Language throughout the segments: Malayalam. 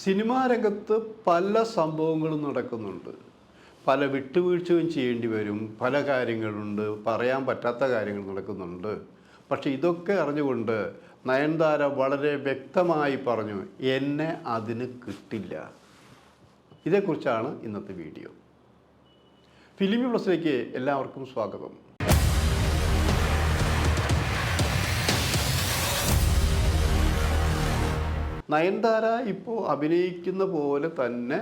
സിനിമാ രംഗത്ത് പല സംഭവങ്ങളും നടക്കുന്നുണ്ട്. പല വിട്ടുവീഴ്ചയും ചെയ്യേണ്ടി വരും. പല കാര്യങ്ങളുണ്ട്. പറയാൻ പറ്റാത്ത കാര്യങ്ങൾ നടക്കുന്നുണ്ട്. പക്ഷെ ഇതൊക്കെ അറിഞ്ഞുകൊണ്ട് നയൻതാര വളരെ വ്യക്തമായി പറഞ്ഞു, എന്നെ അതിന് കിട്ടില്ല. ഇതേക്കുറിച്ചാണ് ഇന്നത്തെ വീഡിയോ. ഫിലിമി പ്ലസിലേക്ക് എല്ലാവർക്കും സ്വാഗതം. നയൻതാര ഇപ്പോൾ അഭിനയിക്കുന്ന പോലെ തന്നെ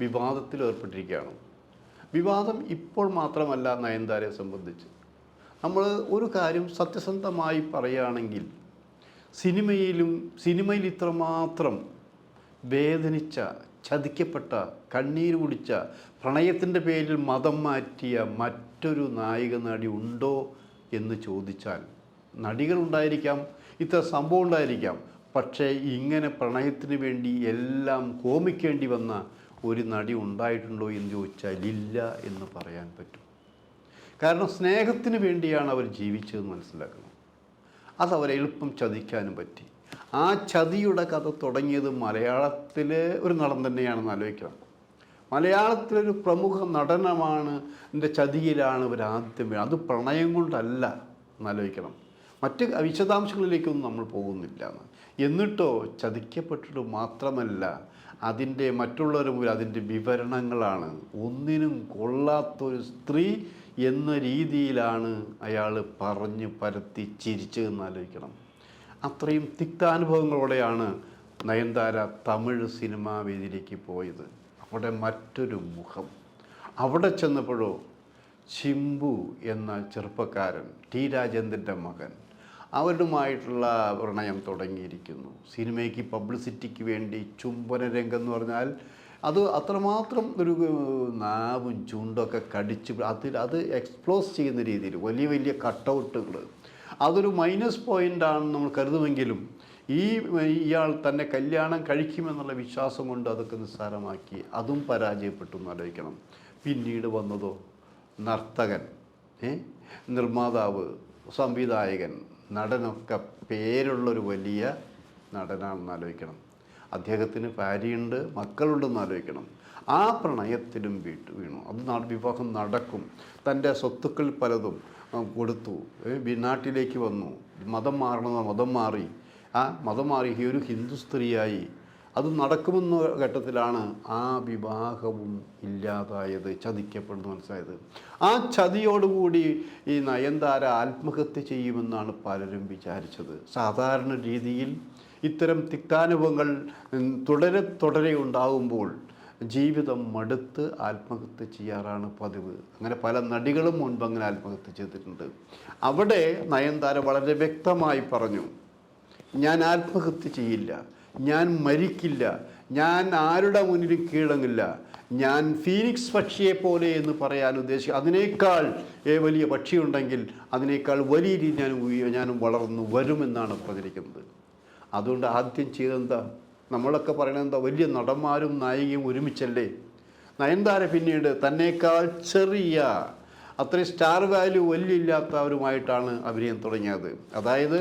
വിവാദത്തിൽ ഏർപ്പെട്ടിരിക്കുകയാണ്. വിവാദം ഇപ്പോൾ മാത്രമല്ല നയൻതാരയെ സംബന്ധിച്ച്. നമ്മൾ ഒരു കാര്യം സത്യസന്ധമായി പറയുകയാണെങ്കിൽ സിനിമയിൽ ഇത്രമാത്രം വേദനിച്ച, ചതിക്കപ്പെട്ട, കണ്ണീര് കുടിച്ച, പ്രണയത്തിൻ്റെ പേരിൽ മതം മാറ്റിയ മറ്റൊരു നായിക നടി ഉണ്ടോ എന്ന് ചോദിച്ചാൽ നടികളുണ്ടായിരിക്കാം, ഇത്ര സംഭവം ഉണ്ടായിരിക്കാം. പക്ഷേ ഇങ്ങനെ പ്രണയത്തിന് വേണ്ടി എല്ലാം കോമിക്കേണ്ടി വന്ന ഒരു നടി ഉണ്ടായിട്ടുണ്ടോ എന്ന് ചോദിച്ചാൽ ഇല്ല എന്ന് പറയാൻ പറ്റും. കാരണം സ്നേഹത്തിന് വേണ്ടിയാണ് അവർ ജീവിച്ചതെന്ന് മനസ്സിലാക്കണം. അതവരെ എളുപ്പം ചതിക്കാനും പറ്റി. ആ ചതിയുടെ കഥ തുടങ്ങിയത് മലയാളത്തിലെ ഒരു നടൻ തന്നെയാണെന്ന് ആലോചിക്കണം. മലയാളത്തിലൊരു പ്രമുഖ നടനമാണ് എൻ്റെ ചതിയിലാണ് ഇവർ ആദ്യം. അത് പ്രണയം കൊണ്ടല്ല എന്നാലോചിക്കണം. മറ്റ് വിശദാംശങ്ങളിലേക്കൊന്നും നമ്മൾ പോകുന്നില്ല. എന്നിട്ടോ ചതിക്കപ്പെട്ടിട്ട് മാത്രമല്ല, അതിൻ്റെ മറ്റുള്ളവർ മുമ്പിൽ അതിൻ്റെ വിവരണങ്ങളാണ്. ഒന്നിനും കൊള്ളാത്തൊരു സ്ത്രീ എന്ന രീതിയിലാണ് അയാൾ പറഞ്ഞ് പരത്തി ചിരിച്ചതെന്ന് ആലോചിക്കണം. അത്രയും തിക്താനുഭവങ്ങളോടെയാണ് നയൻതാര തമിഴ് സിനിമാ വേദിയിലേക്ക് പോയത്. അവിടെ മറ്റൊരു മുഖം. അവിടെ ചെന്നപ്പോഴോ ചിമ്പു എന്ന ചെറുപ്പക്കാരൻ, ടി രാജേന്ദ്രൻ്റെ മകൻ, അവരുമായിട്ടുള്ള പ്രണയം തുടങ്ങിയിരിക്കുന്നു. സിനിമയ്ക്ക് പബ്ലിസിറ്റിക്ക് വേണ്ടി ചുംബന രംഗം എന്ന് പറഞ്ഞാൽ അത് അത്രമാത്രം ഒരു നാവും ചുണ്ടൊക്കെ കടിച്ച് അത് എക്സ്പ്ലോസ് ചെയ്യുന്ന രീതിയിൽ വലിയ വലിയ കട്ടൗട്ടുകൾ, അതൊരു മൈനസ് പോയിൻ്റാണെന്ന് നമ്മൾ കരുതുമെങ്കിലും ഇയാൾ തന്നെ കല്യാണം കഴിക്കുമെന്നുള്ള വിശ്വാസം കൊണ്ട് അതൊക്കെ നിസ്സാരമാക്കി. അതും പരാജയപ്പെട്ടു എന്ന് ആലോചിക്കണം. പിന്നീട് വന്നതോ നർത്തകൻ, നിർമ്മാതാവ്, സംവിധായകൻ, നടനൊക്കെ പേരുള്ളൊരു വലിയ നടനാണെന്ന് ആലോചിക്കണം. അദ്ദേഹത്തിന് ഭാര്യയുണ്ട്, മക്കളുണ്ടെന്ന് ആലോചിക്കണം. ആ പ്രണയത്തിലും വീണു. അത് വിവാഹം നടക്കും. തൻ്റെ സ്വത്തുക്കൾ പലതും കൊടുത്തു, നാട്ടിലേക്ക് വന്നു. മതം മാറി. മതം മാറി ഒരു ഹിന്ദു സ്ത്രീയായി. അത് നടക്കുമെന്ന ഘട്ടത്തിലാണ് ആ വിവാഹവും ഇല്ലാതായത്, ചതിക്കപ്പെടുന്നു മനസ്സിലായത്. ആ ചതിയോടുകൂടി ഈ നയൻതാര ആത്മഹത്യ ചെയ്യുമെന്നാണ് പലരും വിചാരിച്ചത്. സാധാരണ രീതിയിൽ ഇത്തരം തിക്താനുഭവങ്ങൾ തുടരെ ഉണ്ടാകുമ്പോൾ ജീവിതം മടുത്ത് ആത്മഹത്യ ചെയ്യാറാണ് പതിവ്. അങ്ങനെ പല നടികളും മുൻപ് അങ്ങനെ ആത്മഹത്യ ചെയ്തിട്ടുണ്ട്. അവിടെ നയൻതാര വളരെ വ്യക്തമായി പറഞ്ഞു, ഞാൻ ആത്മഹത്യ ചെയ്യില്ല, ഞാൻ മരിക്കില്ല, ഞാൻ ആരുടെ മുന്നിലും കീഴടങ്ങില്ല, ഞാൻ ഫീനിക്സ് പക്ഷിയെ പോലെ എന്ന് പറയാൻ ഉദ്ദേശിക്കുക. അതിനേക്കാൾ വലിയ പക്ഷിയുണ്ടെങ്കിൽ അതിനേക്കാൾ വലിയ രീതി ഞാൻ വളർന്നു വരുമെന്നാണ് പറഞ്ഞിരിക്കുന്നത്. അതുകൊണ്ട് ആദ്യം ചെയ്തെന്താ, നമ്മളൊക്കെ പറയണത് എന്താ, വലിയ നടന്മാരും നായികയും ഒരുമിച്ചല്ലേ. നയൻതാര പിന്നീട് തന്നേക്കാൾ ചെറിയ, അത്രയും സ്റ്റാർ വാല്യൂ വലിയ ഇല്ലാത്തവരുമായിട്ടാണ് അഭിനയം തുടങ്ങിയത്. അതായത്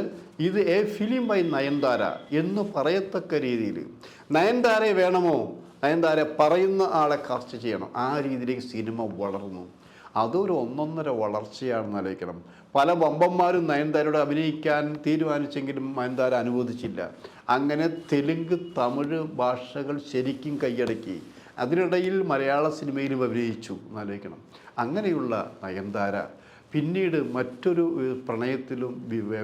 ഇത് എ ഫിലിം ബൈ നയൻതാര എന്ന് പറയത്തക്ക രീതിയിൽ നയൻതാരയെ വേണമോ, നയൻതാര പറയുന്ന ആളെ കാസ്റ്റ് ചെയ്യണം, ആ രീതിയിലേക്ക് സിനിമ വളർന്നു. അതൊരു ഒന്നൊന്നര വളർച്ചയാണെന്ന് ആലോചിക്കണം. പല വമ്പന്മാരും നയൻതാരയോട് അഭിനയിക്കാൻ തീരുമാനിച്ചെങ്കിലും നയൻതാര അനുവദിച്ചില്ല. അങ്ങനെ തെലുങ്ക്, തമിഴ് ഭാഷകൾ ശരിക്കും കൈയടക്കി. അതിനിടയിൽ മലയാള സിനിമയിലും അഭിനയിച്ചു എന്നാലോചിക്കണം. അങ്ങനെയുള്ള നയൻതാര പിന്നീട് മറ്റൊരു പ്രണയത്തിലും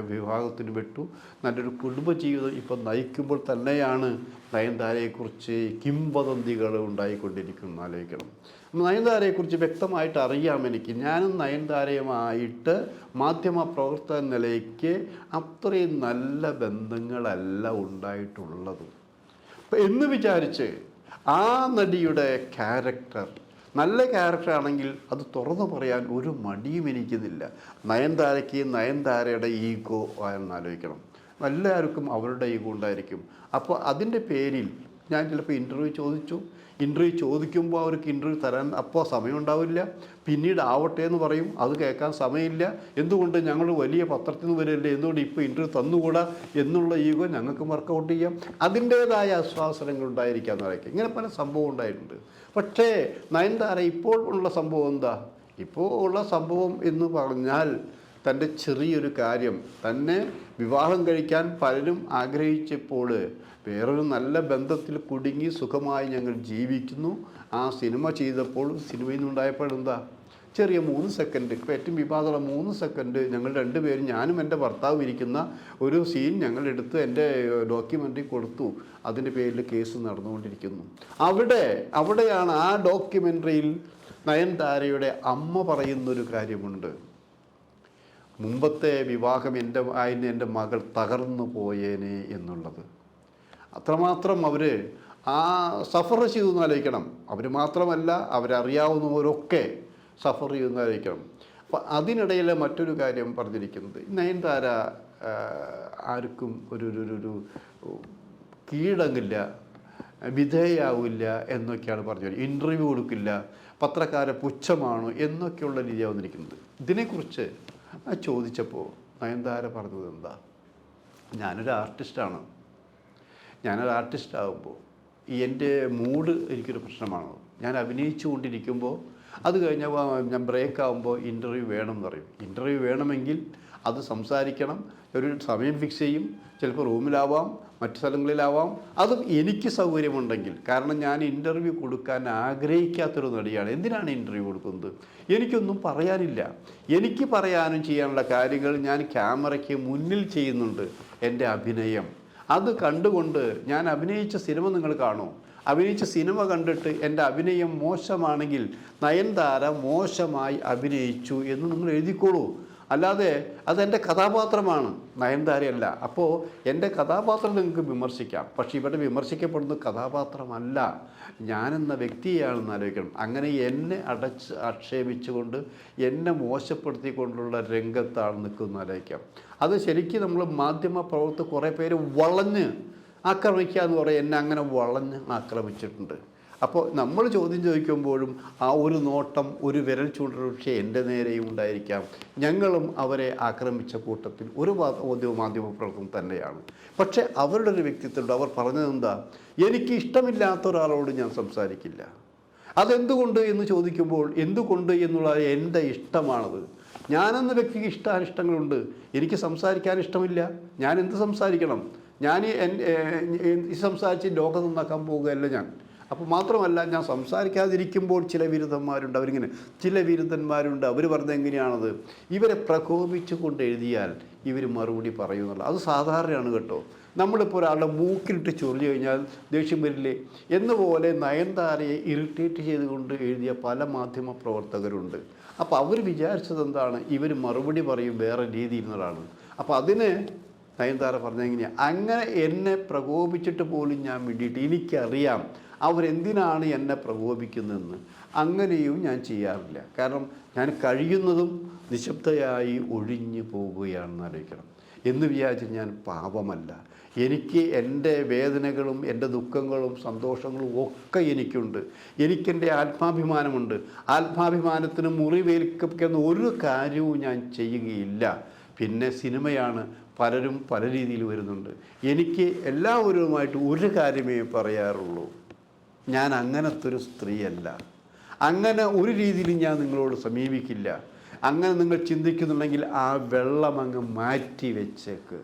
വിവാഹത്തിലും പെട്ടു. നല്ലൊരു കുടുംബജീവിതം ഇപ്പം നയിക്കുമ്പോൾ തന്നെയാണ് നയൻതാരയെക്കുറിച്ച് കിംവദന്തികൾ ഉണ്ടായിക്കൊണ്ടിരിക്കുന്നത് ആലോചിക്കണം. നയൻതാരയെക്കുറിച്ച് വ്യക്തമായിട്ട് അറിയാം എനിക്ക്. ഞാനും നയൻതാരയുമായിട്ട് മാധ്യമ പ്രവർത്തക നിലയ്ക്ക് അത്രയും നല്ല ബന്ധങ്ങളല്ല ഉണ്ടായിട്ടുള്ളത് എന്ന് വിചാരിച്ച് ആ നടിയുടെ ക്യാരക്ടർ നല്ല ക്യാരക്ടറാണെങ്കിൽ അത് തുറന്നു പറയാൻ ഒരു മടിയും എനിക്കുന്നില്ല. നയൻതാരയുടെ ഈഗോ ആണെന്ന് ആലോചിക്കണം. എല്ലാവർക്കും അവരുടെ ഈഗോ ഉണ്ടായിരിക്കും. അപ്പോൾ അതിൻ്റെ പേരിൽ ഞാൻ ചിലപ്പോൾ ഇൻ്റർവ്യൂ ചോദിക്കുമ്പോൾ അവർക്ക് ഇൻ്റർവ്യൂ തരാൻ അപ്പോൾ സമയം ഉണ്ടാവില്ല, പിന്നീട് ആവട്ടെ എന്ന് പറയും, അത് കേൾക്കാൻ സമയമില്ല. എന്തുകൊണ്ട് ഞങ്ങൾ വലിയ പത്രത്തിൽ നിന്ന് വരില്ലേ, എന്തുകൊണ്ട് ഇപ്പോൾ ഇൻ്റർവ്യൂ തന്നുകൂടാ എന്നുള്ള ഈഗോ ഞങ്ങൾക്ക് വർക്കൗട്ട് ചെയ്യാം. അതിൻ്റേതായ ആശ്വാസനങ്ങൾ ഉണ്ടായിരിക്കാം എന്ന് പറയും. ഇങ്ങനെ പല സംഭവം ഉണ്ടായിട്ടുണ്ട്. പക്ഷേ നയൻതാര ഇപ്പോൾ ഉള്ള സംഭവം എന്താ? ഇപ്പോൾ ഉള്ള സംഭവം എന്ന് പറഞ്ഞാൽ തൻ്റെ ചെറിയൊരു കാര്യം, തന്നെ വിവാഹം കഴിക്കാൻ പലരും ആഗ്രഹിച്ചപ്പോൾ വേറൊരു നല്ല ബന്ധത്തിൽ കുടുങ്ങി സുഖമായി ഞങ്ങൾ ജീവിക്കുന്നു. ആ സിനിമ ചെയ്തപ്പോൾ സിനിമയിൽ നിന്നുണ്ടായപ്പോൾ എന്താ, ചെറിയ 3 സെക്കൻഡ്, ഇപ്പോൾ ഏറ്റവും വിവാദമുള്ള 3 സെക്കൻഡ് ഞങ്ങൾ രണ്ടുപേരും, ഞാനും എൻ്റെ ഭർത്താവും ഇരിക്കുന്ന ഒരു സീൻ ഞങ്ങൾ എടുത്ത് എൻ്റെ ഡോക്യുമെൻ്ററി കൊടുത്തു. അതിൻ്റെ പേരിൽ കേസ് നടന്നുകൊണ്ടിരിക്കുന്നു. അവിടെയാണ് ആ ഡോക്യുമെൻ്ററിയിൽ നയൻതാരയുടെ അമ്മ പറയുന്നൊരു കാര്യമുണ്ട്. മുമ്പത്തെ വിവാഹം എൻ്റെ മകൾ തകർന്നു പോയേനെ എന്നുള്ളത്. അത്രമാത്രം അവർ ആ സഫർ ചെയ്തെന്ന് ആലോചിക്കണം. അവർ മാത്രമല്ല, അവരറിയാവുന്നവരൊക്കെ സഫർ ചെയ്യുന്ന ആലോചിക്കണം. അപ്പം അതിനിടയിൽ മറ്റൊരു കാര്യം പറഞ്ഞിരിക്കുന്നത്, നയൻതാര ആർക്കും ഒരു കീഴടങ്ങില്ല, വിധേയാവില്ല എന്നൊക്കെയാണ് പറഞ്ഞത്. ഇൻ്റർവ്യൂ കൊടുക്കില്ല, പത്രക്കാരെ പുച്ഛമാണ് എന്നൊക്കെയുള്ള രീതിയാണ് വന്നിരിക്കുന്നത്. ഇതിനെക്കുറിച്ച് ചോദിച്ചപ്പോൾ നയൻതാര പറഞ്ഞത് എന്താ, ഞാനൊരു ആർട്ടിസ്റ്റാകുമ്പോൾ എൻ്റെ മൂഡ് എനിക്കൊരു പ്രശ്നമാണ്. ഞാൻ അഭിനയിച്ചു കൊണ്ടിരിക്കുമ്പോൾ അത് കഴിഞ്ഞാൽ ഞാൻ ബ്രേക്ക് ആകുമ്പോൾ ഇൻ്റർവ്യൂ വേണം എന്ന് പറയും. ഇൻ്റർവ്യൂ വേണമെങ്കിൽ അത് സംസാരിക്കണം, ഒരു സമയം ഫിക്സ് ചെയ്യും. ചിലപ്പോൾ റൂമിലാവാം, മറ്റു സ്ഥലങ്ങളിലാവാം. അതും എനിക്ക് സൗകര്യമുണ്ടെങ്കിൽ. കാരണം ഞാൻ ഇൻ്റർവ്യൂ കൊടുക്കാൻ ആഗ്രഹിക്കാത്തൊരു നടിയാണ്. എന്തിനാണ് ഇൻ്റർവ്യൂ കൊടുക്കുന്നത്? എനിക്കൊന്നും പറയാനില്ല. എനിക്ക് പറയാനും ചെയ്യാനുള്ള കാര്യങ്ങൾ ഞാൻ ക്യാമറയ്ക്ക് മുന്നിൽ ചെയ്യുന്നുണ്ട്. എൻ്റെ അഭിനയം അത് കണ്ടുകൊണ്ട്, ഞാൻ അഭിനയിച്ച സിനിമ നിങ്ങൾ കാണൂ, അഭിനയിച്ച സിനിമ കണ്ടിട്ട് എൻ്റെ അഭിനയം മോശമാണെങ്കിൽ നയൻതാര മോശമായി അഭിനയിച്ചു എന്ന് നിങ്ങൾ എഴുതിക്കോളൂ. അല്ലാതെ അതെൻ്റെ കഥാപാത്രമാണ്, നയൻതാരയല്ല. അപ്പോൾ എൻ്റെ കഥാപാത്രം നിങ്ങൾക്ക് വിമർശിക്കാം, പക്ഷേ ഇവിടെ വിമർശിക്കപ്പെടുന്ന കഥാപാത്രമല്ല, ഞാനെന്ന വ്യക്തിയാണെന്ന് ആലോചിക്കണം. അങ്ങനെ എന്നെ ആക്ഷേപിച്ചുകൊണ്ട്, എന്നെ മോശപ്പെടുത്തിക്കൊണ്ടുള്ള രംഗത്താണ് നിൽക്കുന്നത് ആലോചിക്കാം. അത് ശരിക്കും നമ്മൾ മാധ്യമ പ്രവർത്തകർ കുറേ പേര് വളഞ്ഞ് ആക്രമിക്കുക എന്ന് പറയും. എന്നെ അങ്ങനെ വളഞ്ഞ് ആക്രമിച്ചിട്ടുണ്ട്. അപ്പോൾ നമ്മൾ ചോദ്യം ചോദിക്കുമ്പോഴും ആ ഒരു നോട്ടം, ഒരു വിരൽ ചൂണ്ടൽ പക്ഷേ എൻ്റെ നേരെയും ഉണ്ടായിരിക്കാം. ഞങ്ങളും അവരെ ആക്രമിച്ച കൂട്ടത്തിൽ ഒരു മാധ്യമപ്രവർത്തനം തന്നെയാണ്. പക്ഷേ അവരുടെ ഒരു വ്യക്തിത്വമുണ്ട്. അവർ പറഞ്ഞതെന്താ, എനിക്ക് ഇഷ്ടമില്ലാത്ത ഒരാളോട് ഞാൻ സംസാരിക്കില്ല. അതെന്തുകൊണ്ട് എന്ന് ചോദിക്കുമ്പോൾ, എന്തുകൊണ്ട് എന്നുള്ളത് എൻ്റെ ഇഷ്ടമാണത്. ഞാനെന്ന വ്യക്തിക്ക് ഇഷ്ടാനിഷ്ടങ്ങളുണ്ട്. എനിക്ക് സംസാരിക്കാൻ ഇഷ്ടമില്ല, ഞാൻ എന്ത് സംസാരിക്കണം? ഞാൻ സംസാരിച്ച് ലോകം നന്നാക്കാൻ പോവുകയല്ല ഞാൻ. അപ്പോൾ മാത്രമല്ല, ഞാൻ സംസാരിക്കാതിരിക്കുമ്പോൾ ചില വിരുദ്ധന്മാരുണ്ട്. അവരിങ്ങനെ ചില വിരുദ്ധന്മാരുണ്ട്. അവർ പറഞ്ഞത് എങ്ങനെയാണത്, ഇവരെ പ്രകോപിച്ചു കൊണ്ട് എഴുതിയാൽ ഇവർ മറുപടി പറയുന്നുള്ളൂ. അത് സാധാരണയാണ് കേട്ടോ. നമ്മളിപ്പോൾ ഒരാളുടെ മൂക്കിലിട്ട് ചൊല്ലി കഴിഞ്ഞാൽ ദേഷ്യം വരില്ലേ? എന്നുപോലെ നയൻതാരയെ ഇറിറ്റേറ്റ് ചെയ്തുകൊണ്ട് എഴുതിയ പല മാധ്യമ പ്രവർത്തകരുണ്ട്. അപ്പോൾ അവർ വിചാരിച്ചത് എന്താണ്, ഇവർ മറുപടി പറയും വേറെ രീതിയിൽ നിന്നതാണ്. അപ്പോൾ അതിന് നയൻതാര പറഞ്ഞെങ്ങനെയാണ്, അങ്ങനെ എന്നെ പ്രകോപിച്ചിട്ട് പോലും ഞാൻ വേണ്ടിയിട്ട് എനിക്കറിയാം അവരെന്തിനാണ് എന്നെ പ്രകോപിക്കുന്നതെന്ന്. അങ്ങനെയും ഞാൻ ചെയ്യാറില്ല. കാരണം ഞാൻ കഴിയുന്നതും നിശബ്ദയായി ഒഴിഞ്ഞു പോവുകയാണെന്ന് ആലോചിക്കണം. എന്ന് വിചാരിച്ച് ഞാൻ പാപമല്ല. എനിക്ക് എൻ്റെ വേദനകളും എൻ്റെ ദുഃഖങ്ങളും സന്തോഷങ്ങളും ഒക്കെ എനിക്കുണ്ട്. എനിക്കെൻ്റെ ആത്മാഭിമാനമുണ്ട്. ആത്മാഭിമാനത്തിന് മുറിവേൽക്കുന്ന ഒരു കാര്യവും ഞാൻ ചെയ്യുകയില്ല. പിന്നെ സിനിമയാണ്, പലരും പല രീതിയിൽ വരുന്നുണ്ട്. എനിക്ക് എല്ലാവരുമായിട്ട് ഒരു കാര്യമേ പറയാറുള്ളൂ, ഞാൻ അങ്ങനത്തെ ഒരു സ്ത്രീയല്ല. അങ്ങനെ ഒരു രീതിയിലും ഞാൻ നിങ്ങളോട് സമീപിക്കില്ല. അങ്ങനെ നിങ്ങൾ ചിന്തിക്കുന്നുണ്ടെങ്കിൽ ആ വെള്ളം അങ്ങ് മാറ്റി വെച്ചേക്ക്.